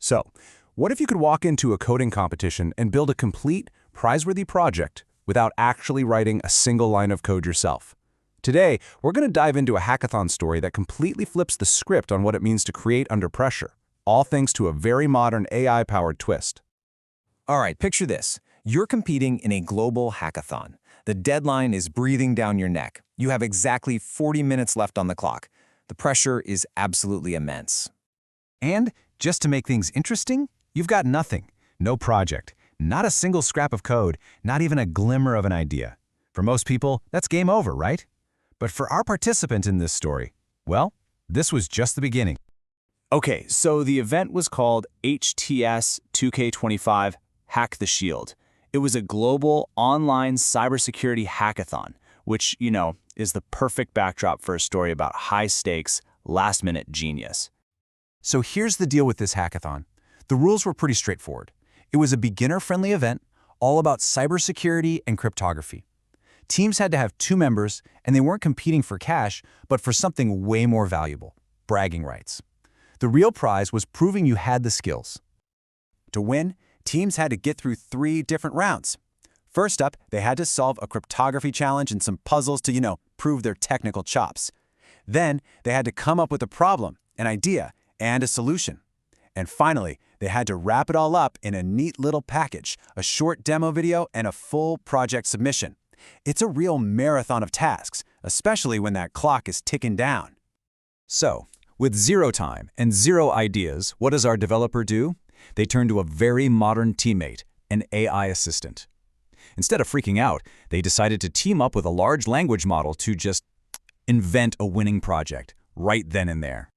So, what if you could walk into a coding competition and build a complete, prize-worthy project without actually writing a single line of code yourself? Today, we're going to dive into a hackathon story that completely flips the script on what it means to create under pressure, all thanks to a very modern AI-powered twist. All right, picture this. You're competing in a global hackathon. The deadline is breathing down your neck. You have exactly 40 minutes left on the clock. The pressure is absolutely immense. And, just to make things interesting, you've got nothing. No project, not a single scrap of code, not even a glimmer of an idea. For most people, that's game over, right? But for our participant in this story, well, this was just the beginning. Okay, so the event was called HTS 2K25 Hack the Shield. It was a global online cybersecurity hackathon, which, is the perfect backdrop for a story about high-stakes, last-minute genius. So here's the deal with this hackathon. The rules were pretty straightforward. It was a beginner-friendly event, all about cybersecurity and cryptography. Teams had to have 2 members, and they weren't competing for cash, but for something way more valuable, bragging rights. The real prize was proving you had the skills. To win, teams had to get through 3 different rounds. First up, they had to solve a cryptography challenge and some puzzles to, prove their technical chops. Then, they had to come up with a problem, an idea, and a solution. And finally, they had to wrap it all up in a neat little package, a short demo video, and a full project submission. It's a real marathon of tasks, especially when that clock is ticking down. So, with 0 time and 0 ideas, what does our developer do? They turn to a very modern teammate, an AI assistant. Instead of freaking out, they decided to team up with a large language model to just invent a winning project, right then and there.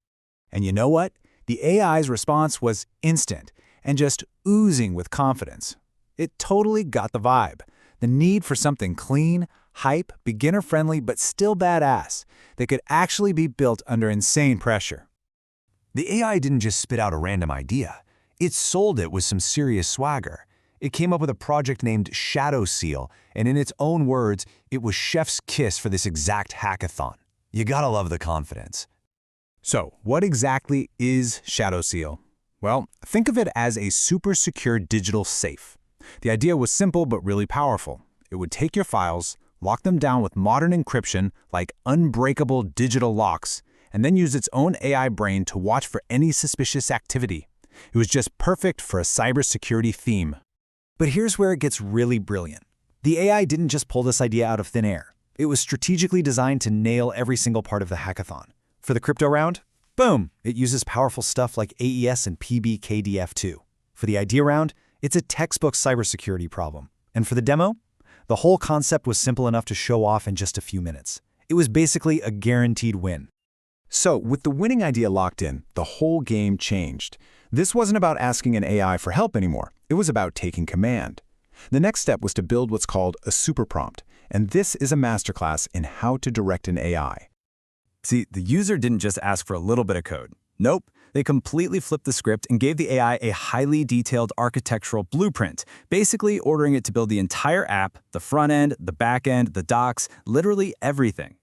And you know what? The AI's response was instant and just oozing with confidence. It totally got the vibe. The need for something clean, hype, beginner-friendly, but still badass that could actually be built under insane pressure. The AI didn't just spit out a random idea. It sold it with some serious swagger. It came up with a project named Shadow Seal, and in its own words, it was chef's kiss for this exact hackathon. You gotta love the confidence. So, what exactly is Shadow Seal? Well, think of it as a super secure digital safe. The idea was simple but really powerful. It would take your files, lock them down with modern encryption like unbreakable digital locks, and then use its own AI brain to watch for any suspicious activity. It was just perfect for a cybersecurity theme. But here's where it gets really brilliant. The AI didn't just pull this idea out of thin air. It was strategically designed to nail every single part of the hackathon. For the crypto round, boom, it uses powerful stuff like AES and PBKDF2. For the idea round, it's a textbook cybersecurity problem. And for the demo, the whole concept was simple enough to show off in just a few minutes. It was basically a guaranteed win. So, with the winning idea locked in, the whole game changed. This wasn't about asking an AI for help anymore. It was about taking command. The next step was to build what's called a super prompt, and this is a masterclass in how to direct an AI. See, the user didn't just ask for a little bit of code. Nope, they completely flipped the script and gave the AI a highly detailed architectural blueprint, basically ordering it to build the entire app, the front end, the back end, the docs, literally everything.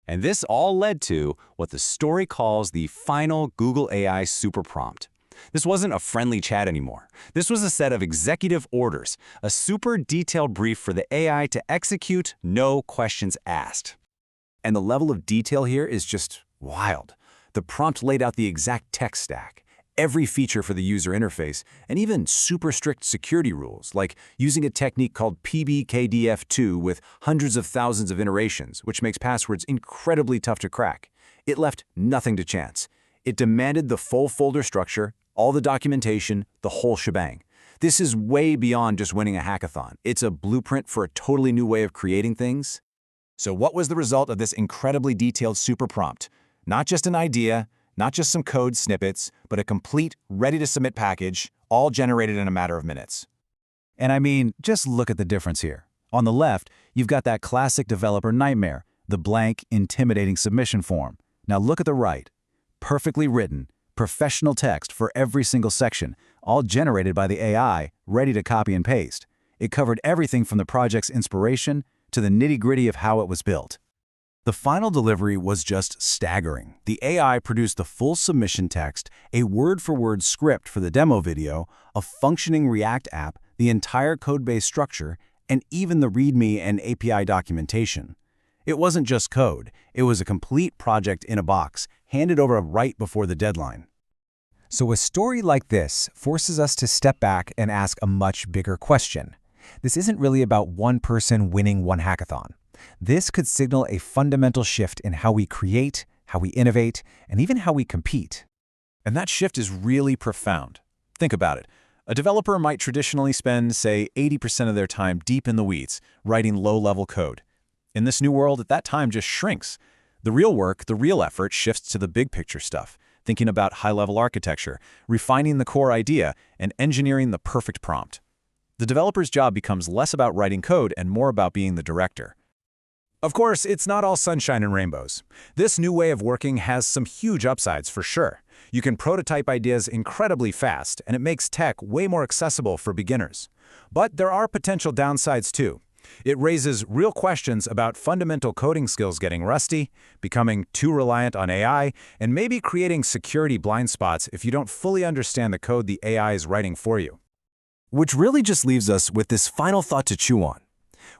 And this all led to what the story calls the final Google AI super prompt. This wasn't a friendly chat anymore. This was a set of executive orders, a super detailed brief for the AI to execute, no questions asked. And the level of detail here is just wild. The prompt laid out the exact tech stack, every feature for the user interface, and even super strict security rules, like using a technique called PBKDF2 with hundreds of thousands of iterations, which makes passwords incredibly tough to crack. It left nothing to chance. It demanded the full folder structure, all the documentation, the whole shebang. This is way beyond just winning a hackathon. It's a blueprint for a totally new way of creating things. So what was the result of this incredibly detailed super prompt? Not just an idea, not just some code snippets, but a complete, ready-to-submit package, all generated in a matter of minutes. And I mean, just look at the difference here. On the left, you've got that classic developer nightmare, the blank, intimidating submission form. Now look at the right. Perfectly written, professional text for every single section, all generated by the AI, ready to copy and paste. It covered everything from the project's inspiration to the nitty-gritty of how it was built. The final delivery was just staggering. The AI produced the full submission text, a word-for-word script for the demo video, a functioning React app, the entire code-base structure, and even the README and API documentation. It wasn't just code, it was a complete project in a box, handed over right before the deadline. So a story like this forces us to step back and ask a much bigger question. This isn't really about one person winning one hackathon. This could signal a fundamental shift in how we create, how we innovate, and even how we compete. And that shift is really profound. Think about it. A developer might traditionally spend, say, 80% of their time deep in the weeds, writing low-level code. In this new world, that time just shrinks. The real work, the real effort shifts to the big picture stuff, thinking about high-level architecture, refining the core idea, and engineering the perfect prompt. The developer's job becomes less about writing code and more about being the director. Of course, it's not all sunshine and rainbows. This new way of working has some huge upsides for sure. You can prototype ideas incredibly fast, and it makes tech way more accessible for beginners. But there are potential downsides too. It raises real questions about fundamental coding skills getting rusty, becoming too reliant on AI, and maybe creating security blind spots if you don't fully understand the code the AI is writing for you. Which really just leaves us with this final thought to chew on.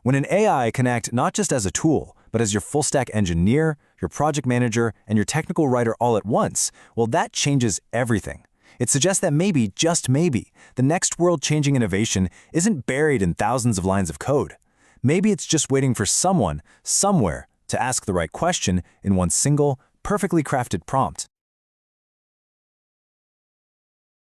When an AI can act not just as a tool, but as your full-stack engineer, your project manager, and your technical writer all at once, well, that changes everything. It suggests that maybe, just maybe, the next world-changing innovation isn't buried in thousands of lines of code. Maybe it's just waiting for someone, somewhere, to ask the right question in one single, perfectly crafted prompt.